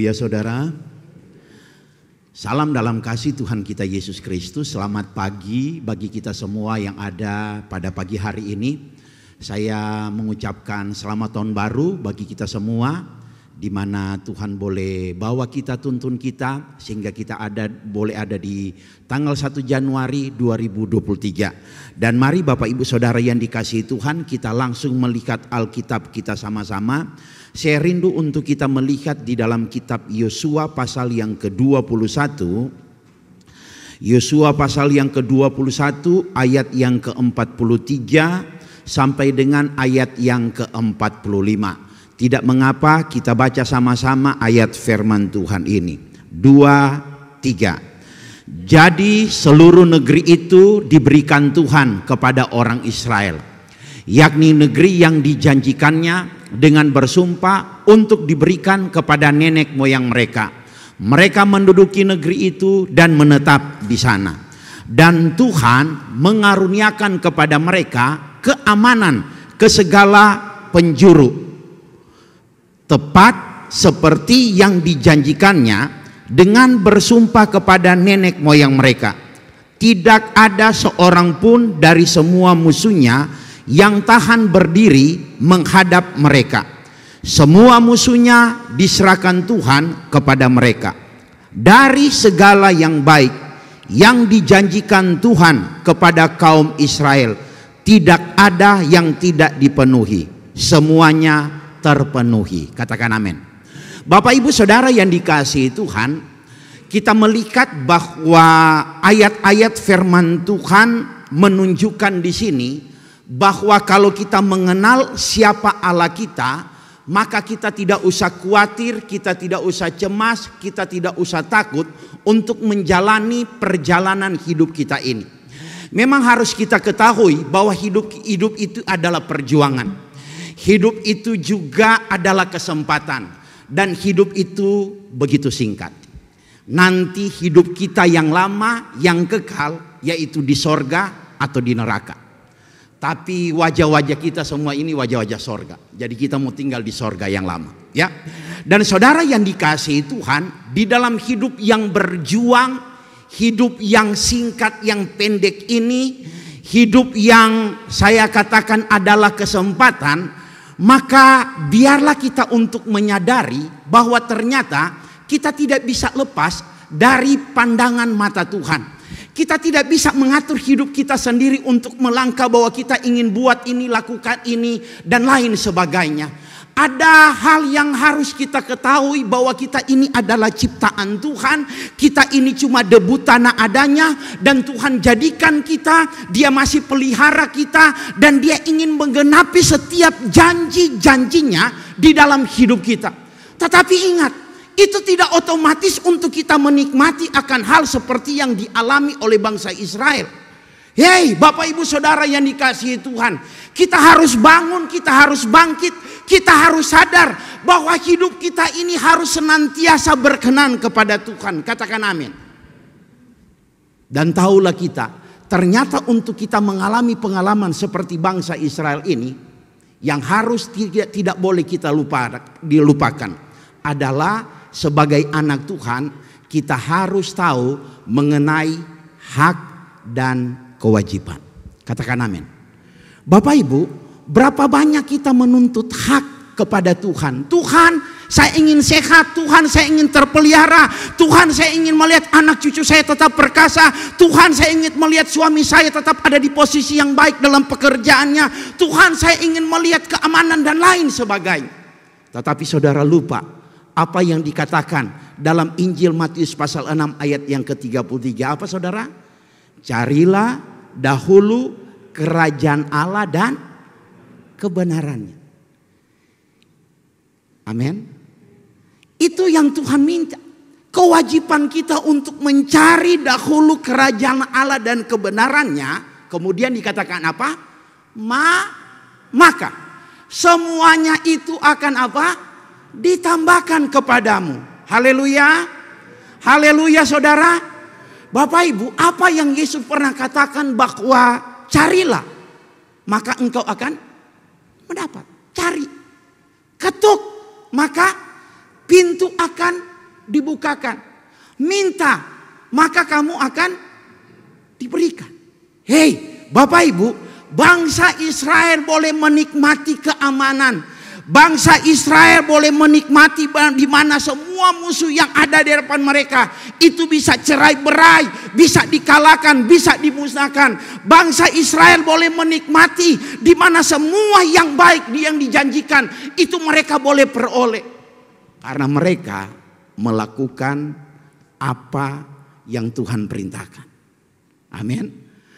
Haleluya saudara. Salam dalam kasih Tuhan kita Yesus Kristus. Selamat pagi bagi kita semua yang ada pada pagi hari ini. Saya mengucapkan selamat tahun baru bagi kita semua, di mana Tuhan boleh bawa kita, tuntun kita, sehingga kita boleh ada di tanggal 1 Januari 2023. Dan mari Bapak Ibu Saudara yang dikasihi Tuhan, kita langsung melihat Alkitab kita sama-sama. Saya rindu untuk kita melihat di dalam kitab Yosua pasal yang ke-21. Yosua pasal yang ke-21 ayat yang ke-43 sampai dengan ayat yang ke-45. Tidak mengapa, kita baca sama-sama ayat firman Tuhan ini. 2, 3. Jadi seluruh negeri itu diberikan Tuhan kepada orang Israel, yakni negeri yang dijanjikannya dengan bersumpah untuk diberikan kepada nenek moyang mereka. Mereka menduduki negeri itu dan menetap di sana. Dan Tuhan mengaruniakan kepada mereka keamanan ke segala penjuru, tepat seperti yang dijanjikannya dengan bersumpah kepada nenek moyang mereka. Tidak ada seorang pun dari semua musuhnya yang tahan berdiri menghadap mereka. Semua musuhnya diserahkan Tuhan kepada mereka. Dari segala yang baik yang dijanjikan Tuhan kepada kaum Israel, tidak ada yang tidak dipenuhi. Semuanya terpenuhi. Katakan amin. Bapak Ibu Saudara yang dikasihi Tuhan, kita melihat bahwa ayat-ayat firman Tuhan menunjukkan di sini bahwa kalau kita mengenal siapa Allah kita, maka kita tidak usah khawatir, kita tidak usah cemas, kita tidak usah takut untuk menjalani perjalanan hidup kita ini. Memang harus kita ketahui bahwa hidup itu adalah perjuangan. Hidup itu juga adalah kesempatan, dan hidup itu begitu singkat. Nanti hidup kita yang lama, yang kekal, yaitu di sorga atau di neraka. Tapi wajah-wajah kita semua ini wajah-wajah sorga. Jadi kita mau tinggal di sorga yang lama, ya. Dan saudara yang dikasihi Tuhan, di dalam hidup yang berjuang, hidup yang singkat, yang pendek ini, hidup yang saya katakan adalah kesempatan, maka biarlah kita untuk menyadari bahwa ternyata kita tidak bisa lepas dari pandangan mata Tuhan. Kita tidak bisa mengatur hidup kita sendiri untuk melangkah bahwa kita ingin buat ini, lakukan ini, dan lain sebagainya. Ada hal yang harus kita ketahui bahwa kita ini adalah ciptaan Tuhan. Kita ini cuma debu tanah adanya, dan Tuhan jadikan kita, Dia masih pelihara kita, dan Dia ingin menggenapi setiap janji-janjinya di dalam hidup kita. Tetapi ingat, itu tidak otomatis untuk kita menikmati akan hal seperti yang dialami oleh bangsa Israel. Hei Bapak Ibu Saudara yang dikasihi Tuhan, kita harus bangun, kita harus bangkit, kita harus sadar bahwa hidup kita ini harus senantiasa berkenan kepada Tuhan. Katakan amin. Dan tahulah kita, ternyata untuk kita mengalami pengalaman seperti bangsa Israel ini, yang harus tidak boleh kita dilupakan adalah sebagai anak Tuhan, kita harus tahu mengenai hak dan kewajiban. Katakan amin. Bapak Ibu, berapa banyak kita menuntut hak kepada Tuhan. Tuhan, saya ingin sehat. Tuhan, saya ingin terpelihara. Tuhan, saya ingin melihat anak cucu saya tetap perkasa. Tuhan, saya ingin melihat suami saya tetap ada di posisi yang baik dalam pekerjaannya. Tuhan, saya ingin melihat keamanan dan lain sebagainya. Tetapi saudara lupa apa yang dikatakan dalam Injil Matius pasal 6 ayat yang ke-33. Apa saudara? Carilah dahulu kerajaan Allah dan kebenarannya. Amin. Itu yang Tuhan minta. Kewajiban kita untuk mencari dahulu kerajaan Allah dan kebenarannya. Kemudian dikatakan apa? Maka semuanya itu akan apa? Ditambahkan kepadamu. Haleluya. Haleluya saudara. Bapak Ibu, apa yang Yesus pernah katakan bahwa carilah, maka engkau akan mendapat. Cari, ketuk, maka pintu akan dibukakan. Minta, maka kamu akan diberikan. Hei, Bapak Ibu, bangsa Israel boleh menikmati keamanan. Bangsa Israel boleh menikmati di mana semua musuh yang ada di depan mereka itu bisa cerai-berai, bisa dikalahkan, bisa dimusnahkan. Bangsa Israel boleh menikmati di mana semua yang baik yang dijanjikan itu mereka boleh peroleh. Karena mereka melakukan apa yang Tuhan perintahkan. Amin.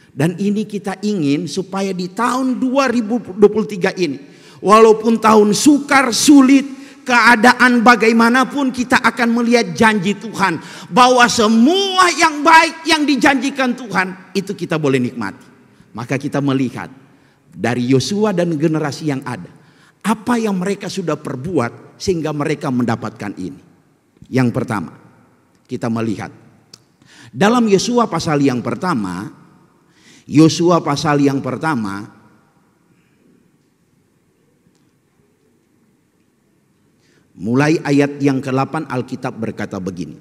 Dan ini kita ingin supaya di tahun 2023 ini, walaupun tahun sukar, sulit, keadaan bagaimanapun, kita akan melihat janji Tuhan. Bahwa semua yang baik yang dijanjikan Tuhan, itu kita boleh nikmati. Maka kita melihat dari Yosua dan generasi yang ada, apa yang mereka sudah perbuat sehingga mereka mendapatkan ini. Yang pertama, kita melihat dalam Yosua pasal yang pertama, mulai ayat yang ke-8 Alkitab berkata begini.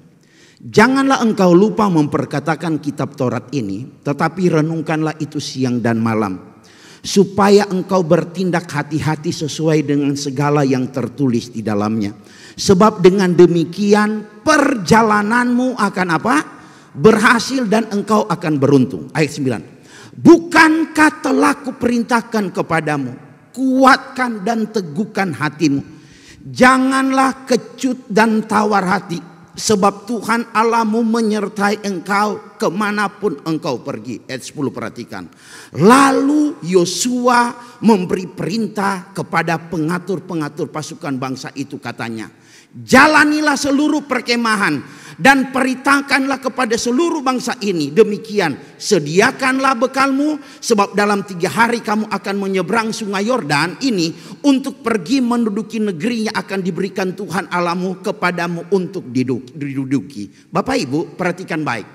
Janganlah engkau lupa memperkatakan kitab Taurat ini, tetapi renungkanlah itu siang dan malam, supaya engkau bertindak hati-hati sesuai dengan segala yang tertulis di dalamnya. Sebab dengan demikian perjalananmu akan apa? Berhasil dan engkau akan beruntung. Ayat 9. Bukankah telah kuperintahkan kepadamu, kuatkan dan teguhkan hatimu. Janganlah kecut dan tawar hati, sebab Tuhan Allahmu menyertai engkau kemanapun engkau pergi. Ayat 10 perhatikan. Lalu Yosua memberi perintah kepada pengatur-pengatur pasukan bangsa itu, katanya, jalanilah seluruh perkemahan dan perintahkanlah kepada seluruh bangsa ini demikian, sediakanlah bekalmu, sebab dalam 3 hari kamu akan menyeberang sungai Yordan ini untuk pergi menduduki negeri yang akan diberikan Tuhan Allahmu kepadamu untuk diduduki. Bapak Ibu, perhatikan baik.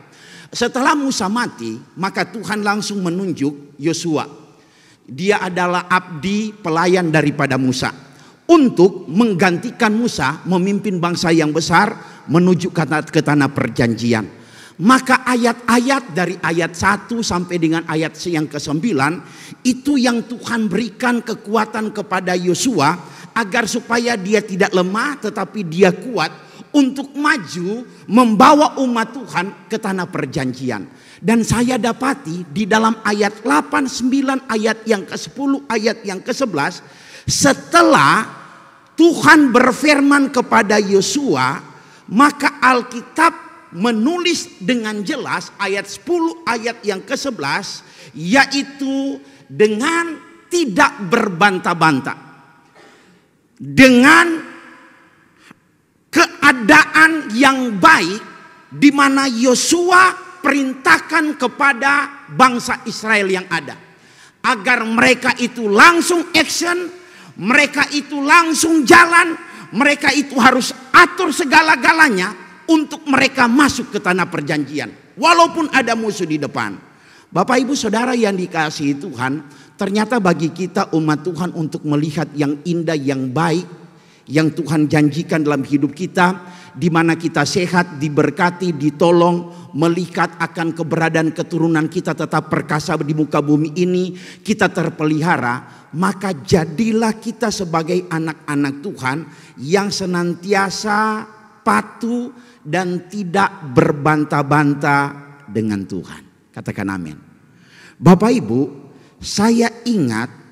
Setelah Musa mati, maka Tuhan langsung menunjuk Yosua. Dia adalah abdi pelayan daripada Musa, untuk menggantikan Musa memimpin bangsa yang besar menuju ke tanah perjanjian. Maka ayat-ayat dari ayat 1 sampai dengan ayat yang ke-9 itu yang Tuhan berikan kekuatan kepada Yosua agar supaya dia tidak lemah tetapi dia kuat untuk maju membawa umat Tuhan ke tanah perjanjian. Dan saya dapati di dalam ayat 8, 9, ayat yang ke-10, ayat yang ke-11, setelah Tuhan berfirman kepada Yosua, maka Alkitab menulis dengan jelas ayat 10, ayat yang ke-11, yaitu dengan tidak berbantah-bantah, dengan keadaan yang baik, di mana Yosua perintahkan kepada bangsa Israel yang ada agar mereka itu langsung action, mereka itu langsung jalan, mereka itu harus atur segala-galanya untuk mereka masuk ke tanah perjanjian. Walaupun ada musuh di depan. Bapak Ibu Saudara yang dikasihi Tuhan, ternyata bagi kita umat Tuhan untuk melihat yang indah, yang baik, yang Tuhan janjikan dalam hidup kita, di mana kita sehat, diberkati, ditolong, melihat akan keberadaan keturunan kita tetap perkasa di muka bumi ini, kita terpelihara. Maka jadilah kita sebagai anak-anak Tuhan yang senantiasa patuh dan tidak berbantah-bantah dengan Tuhan. Katakan amin. Bapak Ibu, saya ingat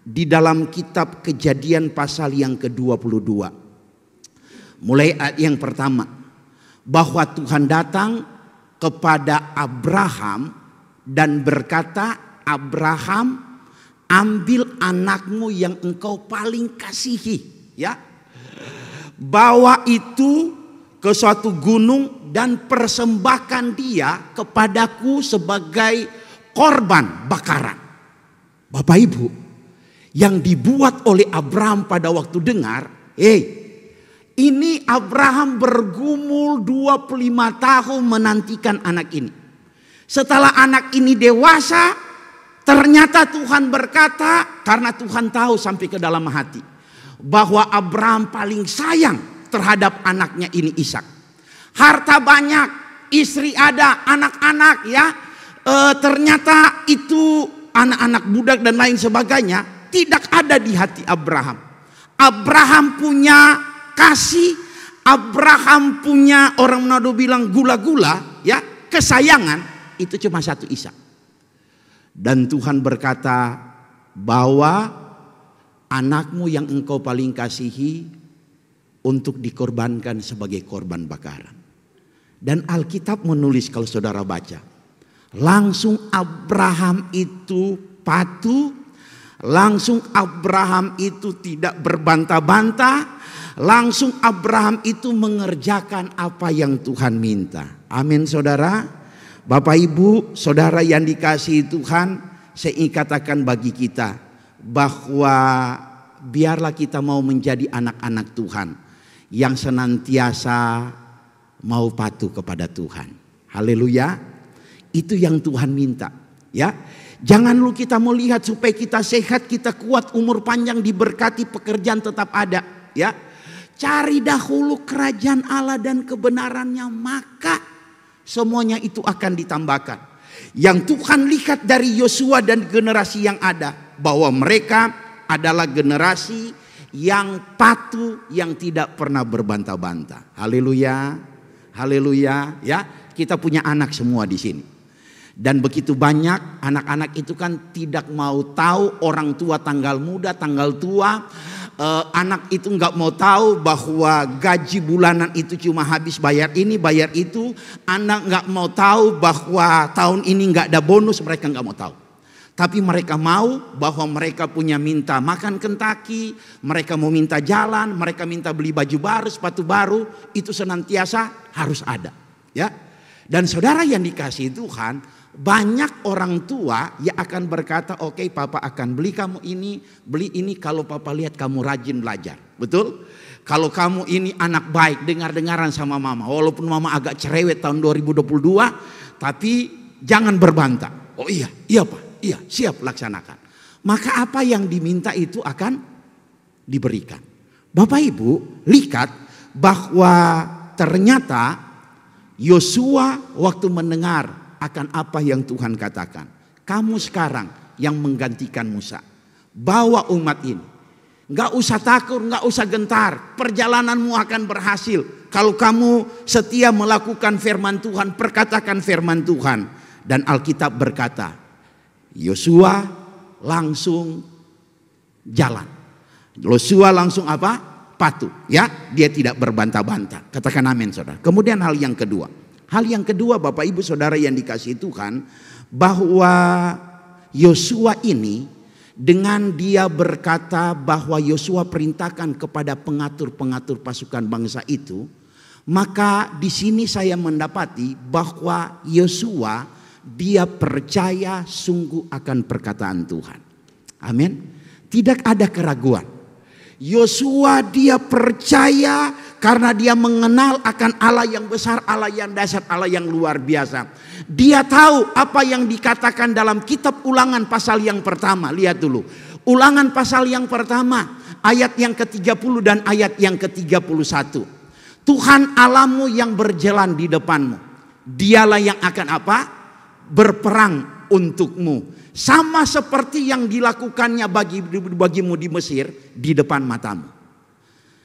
di dalam kitab Kejadian pasal yang ke-22. Mulai ayat yang pertama, bahwa Tuhan datang kepada Abraham dan berkata, Abraham, ambil anakmu yang engkau paling kasihi, ya, bawa itu ke suatu gunung dan persembahkan dia kepadaku sebagai korban bakaran. Bapak Ibu, yang dibuat oleh Abraham pada waktu dengar, ini Abraham bergumul 25 tahun menantikan anak ini. Setelah anak ini dewasa, ternyata Tuhan berkata, karena Tuhan tahu sampai ke dalam hati, bahwa Abraham paling sayang terhadap anaknya ini Ishak. harta banyak, istri ada, anak-anak ya. Ternyata itu anak-anak budak dan lain sebagainya tidak ada di hati Abraham. Abraham punya kasih, Abraham punya, orang Manado bilang gula-gula ya, kesayangan, itu cuma satu Ishak. Dan Tuhan berkata, bawa anakmu yang engkau paling kasihi untuk dikorbankan sebagai korban bakaran. Dan Alkitab menulis, kalau saudara baca, langsung Abraham itu patuh, langsung Abraham itu tidak berbantah-bantah, langsung Abraham itu mengerjakan apa yang Tuhan minta. Amin saudara. Bapak ibu saudara yang dikasihi Tuhan, saya ingin katakan bagi kita bahwa biarlah kita mau menjadi anak-anak Tuhan yang senantiasa mau patuh kepada Tuhan. Haleluya. Itu yang Tuhan minta ya. Jangan lu kita mau lihat supaya kita sehat, kita kuat, umur panjang, diberkati, pekerjaan tetap ada ya. Cari dahulu kerajaan Allah dan kebenarannya, maka semuanya itu akan ditambahkan. Yang Tuhan lihat dari Yosua dan generasi yang ada, bahwa mereka adalah generasi yang patuh, yang tidak pernah berbantah-bantah. Haleluya, haleluya ya. Kita punya anak semua di sini. Dan begitu banyak anak-anak itu kan tidak mau tahu orang tua tanggal muda, tanggal tua. Anak itu nggak mau tahu bahwa gaji bulanan itu cuma habis bayar ini, bayar itu. Anak nggak mau tahu bahwa tahun ini nggak ada bonus, mereka nggak mau tahu. Tapi mereka mau bahwa mereka punya minta makan Kentucky, mereka mau minta jalan, mereka minta beli baju baru, sepatu baru, itu senantiasa harus ada. Ya. Dan saudara yang dikasihi Tuhan, banyak orang tua yang akan berkata, oke, papa akan beli kamu ini, beli ini kalau papa lihat kamu rajin belajar. Betul? Kalau kamu ini anak baik, dengar-dengaran sama mama. Walaupun mama agak cerewet tahun 2022, tapi jangan berbantah. Oh iya, iya pak, iya siap laksanakan. Maka apa yang diminta itu akan diberikan. Bapak ibu, lihat bahwa ternyata Yosua waktu mendengar akan apa yang Tuhan katakan. Kamu sekarang yang menggantikan Musa. Bawa umat ini. Gak usah takut, gak usah gentar. Perjalananmu akan berhasil. Kalau kamu setia melakukan firman Tuhan, perkatakan firman Tuhan. Dan Alkitab berkata, Yosua langsung jalan. Yosua langsung apa? Patuh. Ya, dia tidak berbantah-bantah. Katakan amin saudara. Kemudian hal yang kedua. Hal yang kedua Bapak Ibu Saudara yang dikasihi Tuhan, bahwa Yosua ini dengan dia berkata bahwa Yosua perintahkan kepada pengatur-pengatur pasukan bangsa itu, maka di sini saya mendapati bahwa Yosua dia percaya sungguh akan perkataan Tuhan. Amin. Tidak ada keraguan. Yosua dia percaya karena dia mengenal akan Allah yang besar, Allah yang dahsyat, Allah yang luar biasa. Dia tahu apa yang dikatakan dalam kitab Ulangan pasal yang pertama. Lihat dulu. Ulangan pasal yang pertama, ayat yang ke-30 dan ayat yang ke-31. Tuhan Allahmu yang berjalan di depanmu. Dialah yang akan apa? Berperang untukmu. Sama seperti yang dilakukannya bagimu di Mesir, di depan matamu.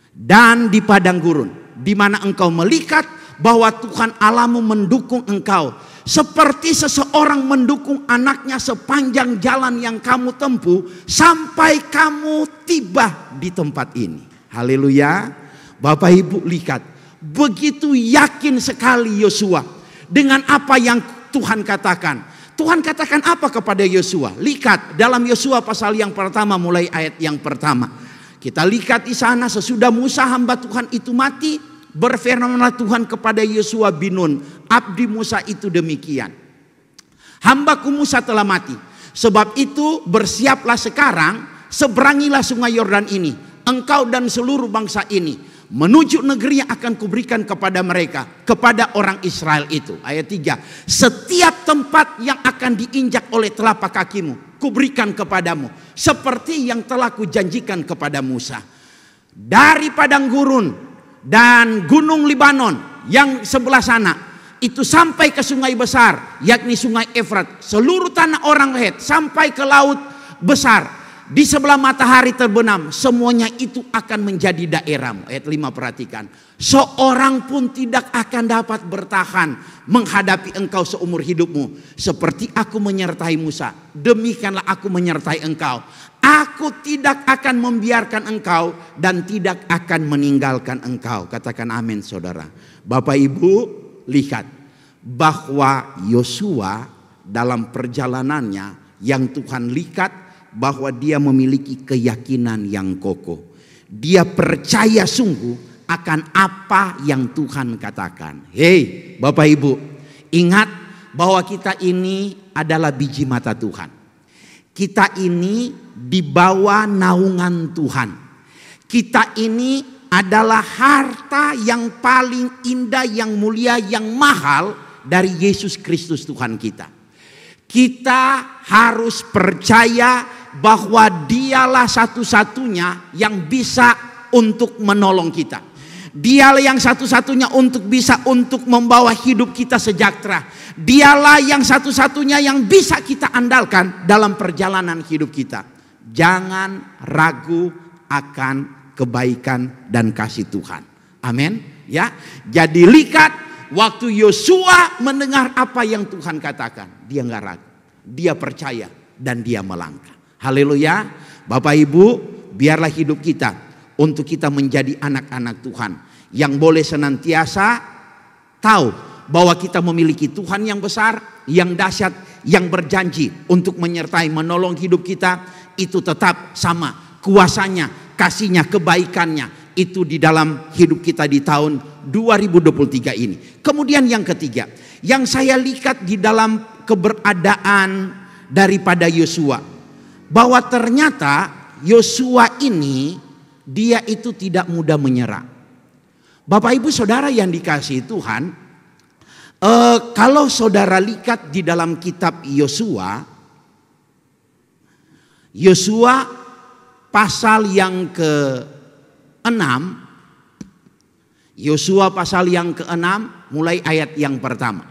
Dan di padang gurun, di mana engkau melihat bahwa Tuhan Allahmu mendukung engkau. Seperti seseorang mendukung anaknya sepanjang jalan yang kamu tempuh, sampai kamu tiba di tempat ini. Haleluya. Bapak Ibu lihat, begitu yakin sekali Yosua dengan apa yang Tuhan katakan. Tuhan katakan apa kepada Yosua? Lihat dalam Yosua pasal yang pertama mulai ayat yang pertama. Kita lihat di sana sesudah Musa hamba Tuhan itu mati, berfirmanlah Tuhan kepada Yosua bin Nun, abdi Musa itu demikian. Hambaku Musa telah mati. Sebab itu bersiaplah sekarang, seberangilah sungai Yordan ini, engkau dan seluruh bangsa ini, menuju negeri yang akan kuberikan kepada mereka, kepada orang Israel itu. Ayat 3. Setiap tempat yang akan diinjak oleh telapak kakimu, kuberikan kepadamu, seperti yang telah kujanjikan kepada Musa. Dari padang gurun dan gunung Libanon yang sebelah sana itu sampai ke sungai besar, yakni sungai Efrat, seluruh tanah orang Het sampai ke laut besar. Di sebelah matahari terbenam, semuanya itu akan menjadi daerahmu. Ayat 5 perhatikan. Seorang pun tidak akan dapat bertahan menghadapi engkau seumur hidupmu. Seperti aku menyertai Musa, demikianlah aku menyertai engkau. Aku tidak akan membiarkan engkau dan tidak akan meninggalkan engkau. Katakan amin saudara. Bapak Ibu, lihat bahwa Yosua dalam perjalanannya yang Tuhan lihat bahwa dia memiliki keyakinan yang kokoh. Dia percaya sungguh akan apa yang Tuhan katakan. Hei Bapak Ibu, ingat bahwa kita ini adalah biji mata Tuhan. Kita ini di bawah naungan Tuhan. Kita ini adalah harta yang paling indah, yang mulia, yang mahal dari Yesus Kristus Tuhan kita. Kita harus percaya bahwa dialah satu-satunya yang bisa untuk menolong kita. Dialah yang satu-satunya untuk bisa untuk membawa hidup kita sejahtera. Dialah yang satu-satunya yang bisa kita andalkan dalam perjalanan hidup kita. Jangan ragu akan kebaikan dan kasih Tuhan. Amin. Ya. Jadi lihat waktu Yosua mendengar apa yang Tuhan katakan, dia nggak ragu, dia percaya dan dia melangkah. Haleluya. Bapak Ibu, biarlah hidup kita untuk kita menjadi anak-anak Tuhan yang boleh senantiasa tahu bahwa kita memiliki Tuhan yang besar, yang dahsyat, yang berjanji untuk menyertai menolong hidup kita. Itu tetap sama kuasanya, kasihnya, kebaikannya itu di dalam hidup kita di tahun 2023 ini. Kemudian yang ketiga, yang saya lihat di dalam keberadaan daripada Yosua, bahwa ternyata Yosua ini dia itu tidak mudah menyerah. Bapak Ibu Saudara yang dikasihi Tuhan, kalau saudara lihat di dalam kitab Yosua pasal yang ke-6, Yosua pasal yang ke-6 mulai ayat yang pertama.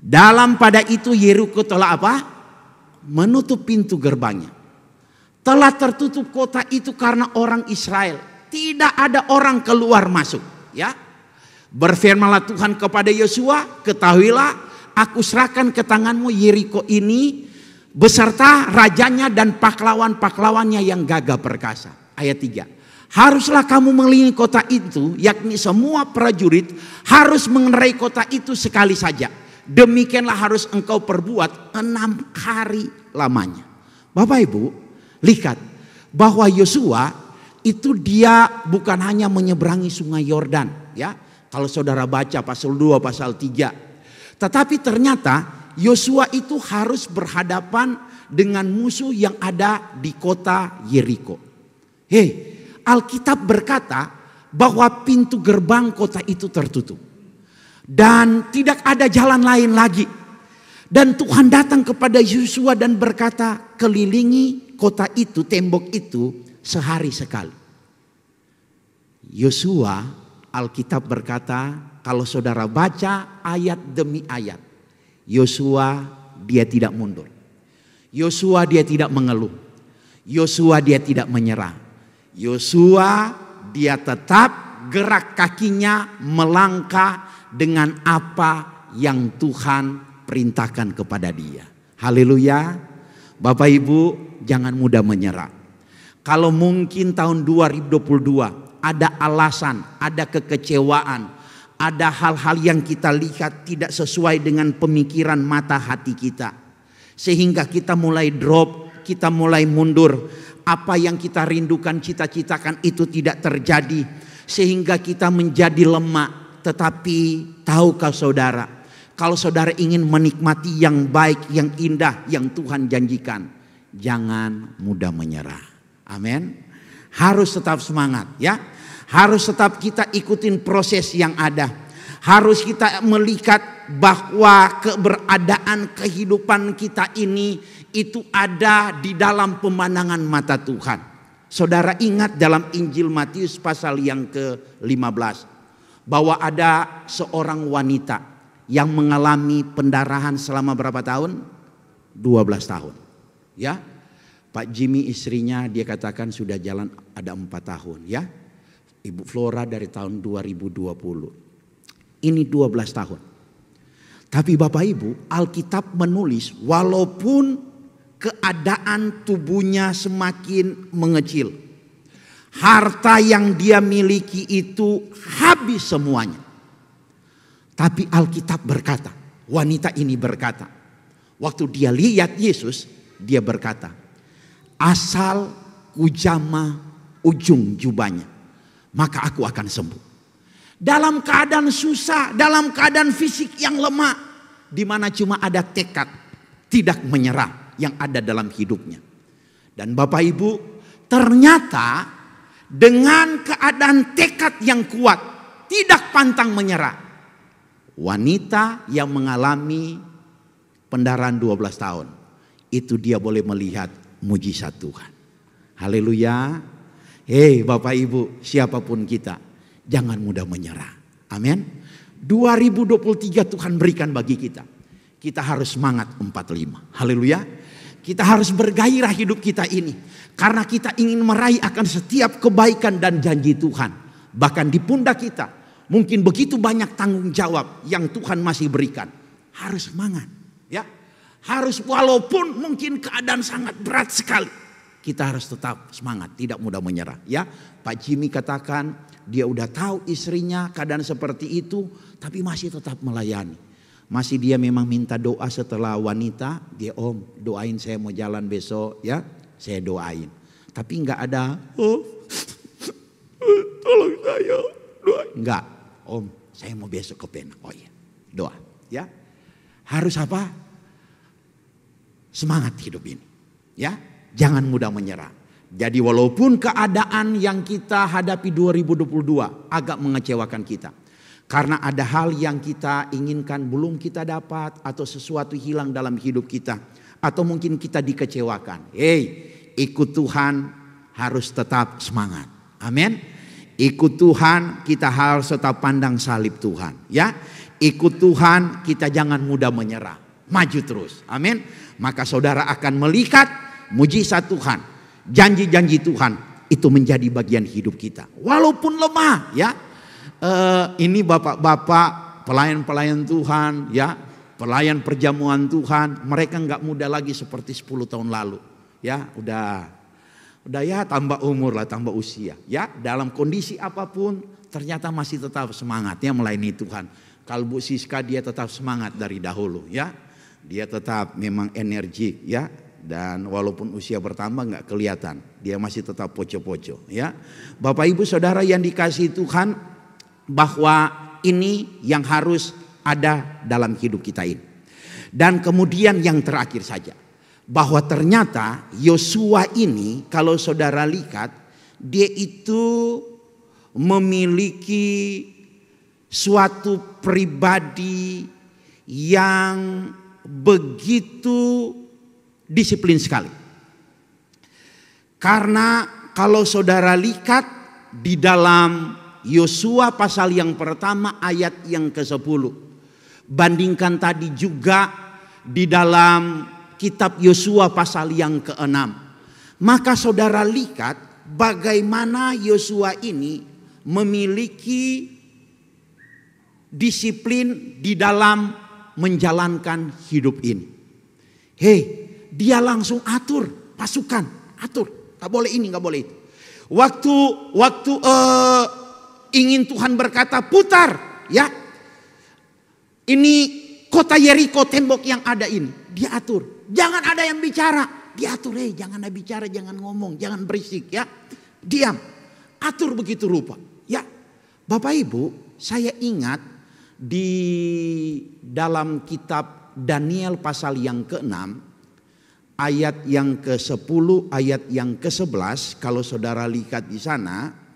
Dalam pada itu Yeriko telah apa? Menutup pintu gerbangnya. Telah tertutup kota itu karena orang Israel. Tidak ada orang keluar masuk. Ya, berfirmanlah Tuhan kepada Yosua, ketahuilah, aku serahkan ke tanganmu Yeriko ini beserta rajanya dan pahlawan-pahlawannya yang gagah perkasa. Ayat 3. Haruslah kamu mengelilingi kota itu, yakni semua prajurit harus mengendarai kota itu sekali saja. Demikianlah harus engkau perbuat 6 hari lamanya. Bapak Ibu, lihat bahwa Yosua itu dia bukan hanya menyeberangi sungai Yordan, ya. Kalau saudara baca pasal 2, pasal 3. Tetapi ternyata Yosua itu harus berhadapan dengan musuh yang ada di kota Yeriko. Hei, Alkitab berkata bahwa pintu gerbang kota itu tertutup. Dan tidak ada jalan lain lagi. Dan Tuhan datang kepada Yosua dan berkata, kelilingi kota itu, tembok itu sehari sekali. Yosua, Alkitab berkata, kalau saudara baca ayat demi ayat, Yosua dia tidak mundur. Yosua dia tidak mengeluh. Yosua dia tidak menyerah. Yosua dia tetap gerak kakinya melangkah dengan apa yang Tuhan perintahkan kepada dia. Haleluya. Bapak Ibu, jangan mudah menyerah. Kalau mungkin tahun 2022 ada alasan, ada kekecewaan, ada hal-hal yang kita lihat tidak sesuai dengan pemikiran mata hati kita, sehingga kita mulai drop, kita mulai mundur. Apa yang kita rindukan, cita-citakan itu tidak terjadi, sehingga kita menjadi lemah. Tetapi tahukah saudara, kalau saudara ingin menikmati yang baik, yang indah, yang Tuhan janjikan, jangan mudah menyerah. Amin. Harus tetap semangat, ya. Harus tetap kita ikutin proses yang ada. Harus kita melihat bahwa keberadaan kehidupan kita ini itu ada di dalam pemandangan mata Tuhan. Saudara ingat dalam Injil Matius pasal yang ke-15. bahwa ada seorang wanita yang mengalami pendarahan selama berapa tahun? 12 tahun. Ya, Pak Jimmy istrinya dia katakan sudah jalan ada 4 tahun ya. Ibu Flora dari tahun 2020. Ini 12 tahun. Tapi Bapak Ibu, Alkitab menulis walaupun keadaan tubuhnya semakin mengecil, harta yang dia miliki itu habis semuanya. Tapi Alkitab berkata, wanita ini berkata, waktu dia lihat Yesus, dia berkata, asal kujama ujung jubahnya, maka aku akan sembuh. Dalam keadaan susah, dalam keadaan fisik yang lemah, di mana cuma ada tekad tidak menyerah yang ada dalam hidupnya. Dan Bapak Ibu, ternyata dengan keadaan tekad yang kuat, tidak pantang menyerah, wanita yang mengalami pendarahan 12 tahun, itu dia boleh melihat mujizat Tuhan. Haleluya. Hei Bapak Ibu, siapapun kita, jangan mudah menyerah. Amin. 2023 Tuhan berikan bagi kita. Kita harus semangat 45. Haleluya. Kita harus bergairah hidup kita ini. Karena kita ingin meraih akan setiap kebaikan dan janji Tuhan. Bahkan di pundak kita, mungkin begitu banyak tanggung jawab yang Tuhan masih berikan. Harus semangat. Ya, harus walaupun mungkin keadaan sangat berat sekali. Kita harus tetap semangat, tidak mudah menyerah. Ya, Pak Jimmy katakan dia udah tahu istrinya keadaan seperti itu, tapi masih tetap melayani. Masih dia memang minta doa setelah wanita, dia om doain saya mau jalan besok ya, saya doain. Tapi nggak ada, tolong saya doain. Nggak, om saya mau besok ke Penang, oh iya doa ya. Harus apa? Semangat hidup ini ya, jangan mudah menyerah. Jadi walaupun keadaan yang kita hadapi 2022 agak mengecewakan kita, karena ada hal yang kita inginkan belum kita dapat, atau sesuatu hilang dalam hidup kita, atau mungkin kita dikecewakan. Ikut Tuhan harus tetap semangat. Amin. Ikut Tuhan, kita harus tetap pandang salib Tuhan. Ya, ikut Tuhan, kita jangan mudah menyerah. Maju terus. Amin. Maka saudara akan melihat mujizat Tuhan, janji-janji Tuhan itu menjadi bagian hidup kita. Walaupun lemah, ya. Ini bapak-bapak pelayan-pelayan Tuhan, ya, pelayan perjamuan Tuhan, mereka nggak muda lagi seperti 10 tahun lalu, ya, udah ya tambah umur lah, tambah usia, ya, dalam kondisi apapun ternyata masih tetap semangatnya melayani Tuhan. Kalau Bu Siska dia tetap semangat dari dahulu, ya, dia tetap memang energik, ya, dan walaupun usia bertambah nggak kelihatan, dia masih tetap poco-poco, ya. Bapak Ibu Saudara yang dikasihi Tuhan, bahwa ini yang harus ada dalam hidup kita ini. Dan kemudian yang terakhir saja, bahwa ternyata Yosua ini kalau saudara lihat, dia itu memiliki suatu pribadi yang begitu disiplin sekali. Karena kalau saudara lihat di dalam Yosua pasal yang pertama ayat yang ke-10. Bandingkan tadi juga di dalam kitab Yosua pasal yang ke-6. Maka saudara lihat bagaimana Yosua ini memiliki disiplin di dalam menjalankan hidup ini. Dia langsung atur pasukan, atur. Gak boleh ini, gak boleh itu. Waktu ingin Tuhan berkata putar, ya, ini kota Yeriko, tembok yang ada ini, dia atur. Jangan ada yang bicara, dia atur. Jangan ada bicara, jangan ngomong, jangan berisik, ya, diam. Atur begitu rupa, ya. Bapak Ibu, saya ingat di dalam kitab Daniel pasal yang ke-6 ayat yang ke-10, ayat yang ke-11, kalau saudara lihat di sana.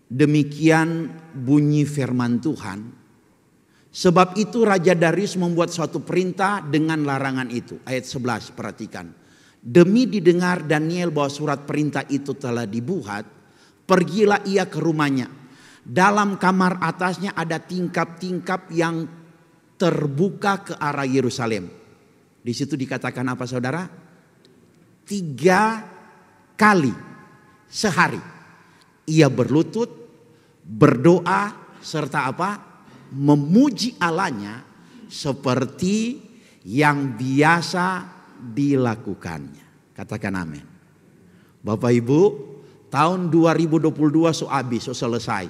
Demikian bunyi firman Tuhan. Sebab itu Raja Darius membuat suatu perintah dengan larangan itu. Ayat 11, perhatikan. Demi didengar Daniel bahwa surat perintah itu telah dibuat, Pergilah ia ke rumahnya. Dalam kamar atasnya ada tingkap-tingkap yang terbuka ke arah Yerusalem. Di situ dikatakan apa saudara? 3 kali sehari ia berlutut, berdoa, serta apa? Memuji Allahnya seperti yang biasa dilakukannya. Katakan amin. Bapak Ibu, tahun 2022 habis, selesai.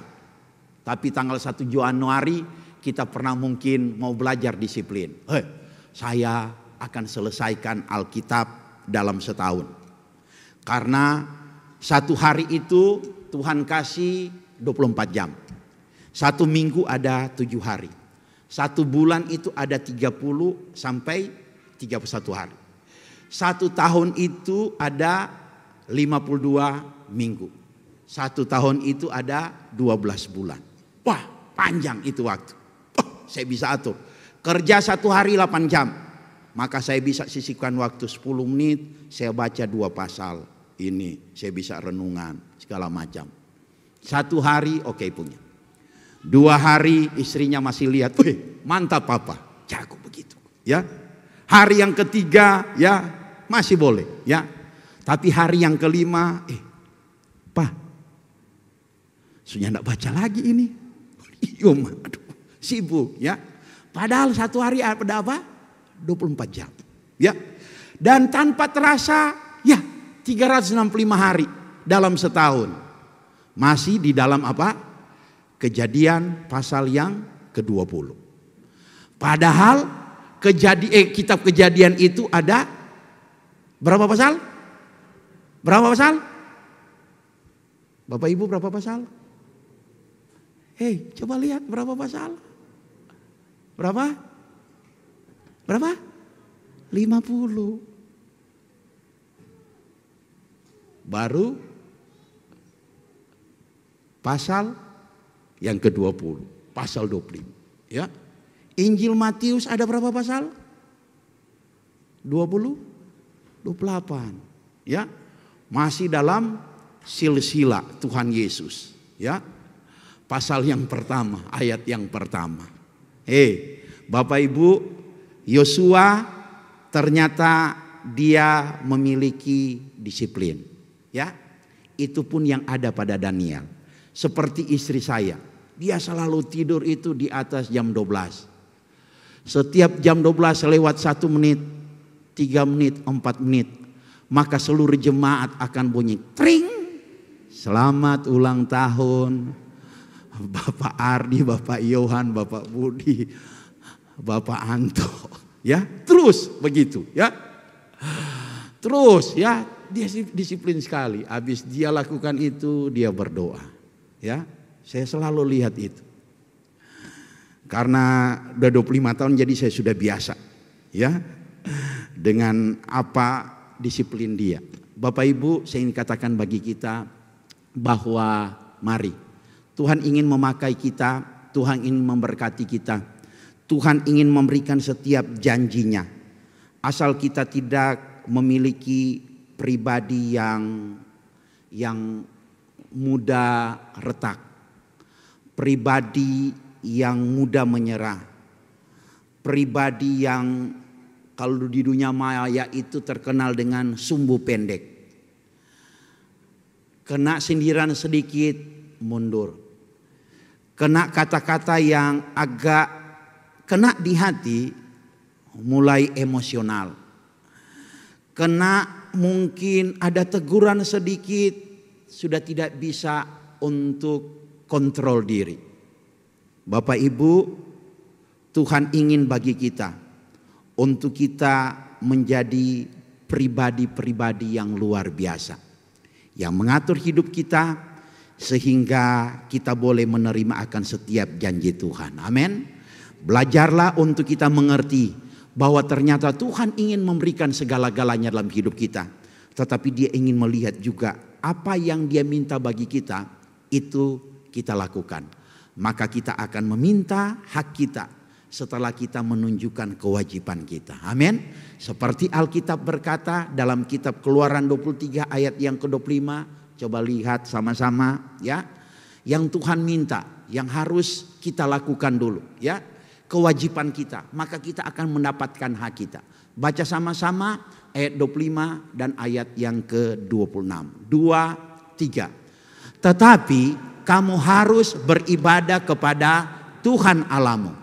Tapi tanggal 1 Januari kita pernah mungkin mau belajar disiplin. Saya akan selesaikan Alkitab dalam setahun. Karena satu hari itu Tuhan kasih 24 jam. 1 minggu ada 7 hari. 1 bulan itu ada 30 sampai 31 hari. 1 tahun itu ada 52 minggu. 1 tahun itu ada 12 bulan. Wah, panjang itu waktu. Saya bisa atur. Kerja 1 hari 8 jam. Maka saya bisa sisihkan waktu 10 menit. Saya baca 2 pasal. Ini saya bisa renungan segala macam. 1 hari oke punya. 2 hari istrinya masih lihat, mantap papa, jago begitu, ya. Hari yang ketiga, ya masih boleh, ya. Tapi hari yang kelima, Pak, sudah tidak baca lagi ini. Aduh, sibuk, ya. Padahal 1 hari ada apa? 24 jam, ya. Dan tanpa terasa, ya 365 hari dalam setahun. Masih di dalam apa? Kejadian pasal yang ke-20. Padahal kitab Kejadian itu ada berapa pasal? Berapa pasal? Bapak Ibu berapa pasal? Coba lihat berapa pasal? Berapa? Berapa? 50. Baru pasal yang ke-20, pasal 25, ya. Injil Matius ada berapa pasal? 20, 28, ya. Masih dalam silsilah Tuhan Yesus, ya. Pasal yang pertama, ayat yang pertama. Bapak Ibu, Yosua ternyata dia memiliki disiplin, ya. Itu pun yang ada pada Daniel. Seperti istri saya, dia selalu tidur itu di atas jam 12. Setiap jam 12 lewat 1 menit, 3 menit, 4 menit, maka seluruh jemaat akan bunyi tring. Selamat ulang tahun Bapak Ardi, Bapak Yohan, Bapak Budi, Bapak Anto, ya. Terus begitu, ya. Terus, ya, dia disiplin sekali. Habis dia lakukan itu, dia berdoa. Ya, saya selalu lihat itu. Karena udah 25 tahun jadi saya sudah biasa, ya, dengan apa disiplin dia. Bapak Ibu, saya ingin katakan bagi kita bahwa mari Tuhan ingin memakai kita, Tuhan ingin memberkati kita, Tuhan ingin memberikan setiap janjinya. Asal kita tidak memiliki pribadi yang mudah retak, pribadi yang mudah menyerah, pribadi yang kalau di dunia maya itu terkenal dengan sumbu pendek, kena sindiran sedikit mundur, kena kata-kata yang agak kena di hati mulai emosional, kena mungkin ada teguran sedikit sudah tidak bisa untuk kontrol diri. Bapak Ibu, Tuhan ingin bagi kita untuk kita menjadi pribadi-pribadi yang luar biasa, yang mengatur hidup kita sehingga kita boleh menerima akan setiap janji Tuhan. Amin. Belajarlah untuk kita mengerti bahwa ternyata Tuhan ingin memberikan segala-galanya dalam hidup kita, tetapi Dia ingin melihat juga apa yang Dia minta bagi kita itu kita lakukan. Maka kita akan meminta hak kita setelah kita menunjukkan kewajiban kita. Amin. Seperti Alkitab berkata dalam kitab Keluaran 23 ayat yang ke-25, Coba lihat sama-sama ya. Yang Tuhan minta, yang harus kita lakukan dulu ya. Kewajiban kita, maka kita akan mendapatkan hak kita. Baca sama-sama ayat 25 dan ayat yang ke-26. 2, 3. Tetapi kamu harus beribadah kepada Tuhan Allahmu.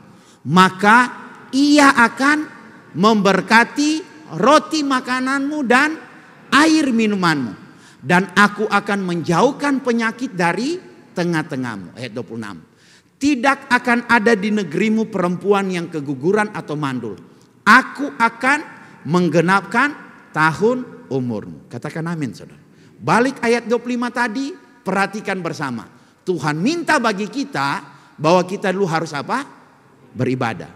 Maka Ia akan memberkati roti makananmu dan air minumanmu. Dan aku akan menjauhkan penyakit dari tengah-tengahmu. Ayat 26. Tidak akan ada di negerimu perempuan yang keguguran atau mandul. Aku akan menggenapkan tahun umurmu. Katakan amin, saudara. Balik ayat 25 tadi, perhatikan bersama. Tuhan minta bagi kita bahwa kita dulu harus apa? Beribadah.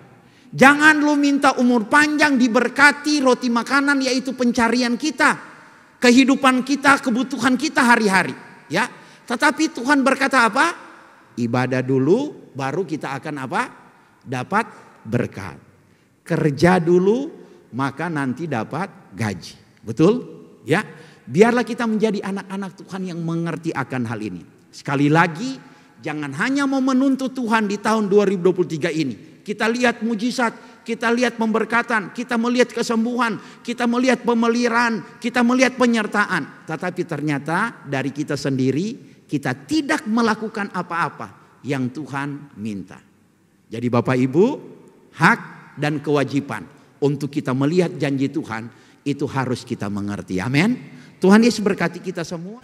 Jangan lu minta umur panjang, diberkati, roti makanan, yaitu pencarian kita, kehidupan kita, kebutuhan kita hari-hari. Ya, tetapi Tuhan berkata apa? Ibadah dulu, baru kita akan apa? Dapat berkat. Kerja dulu, maka nanti dapat gaji. Betul? Ya. Biarlah kita menjadi anak-anak Tuhan yang mengerti akan hal ini. Sekali lagi, jangan hanya mau menuntut Tuhan di tahun 2023 ini. Kita lihat mujizat, kita lihat pemberkatan, kita melihat kesembuhan, kita melihat pemeliharaan, kita melihat penyertaan. Tetapi ternyata dari kita sendiri, kita tidak melakukan apa-apa yang Tuhan minta. Jadi Bapak Ibu, hak dan kewajiban untuk kita melihat janji Tuhan itu harus kita mengerti. Amin. Tuhan Yesus berkati kita semua.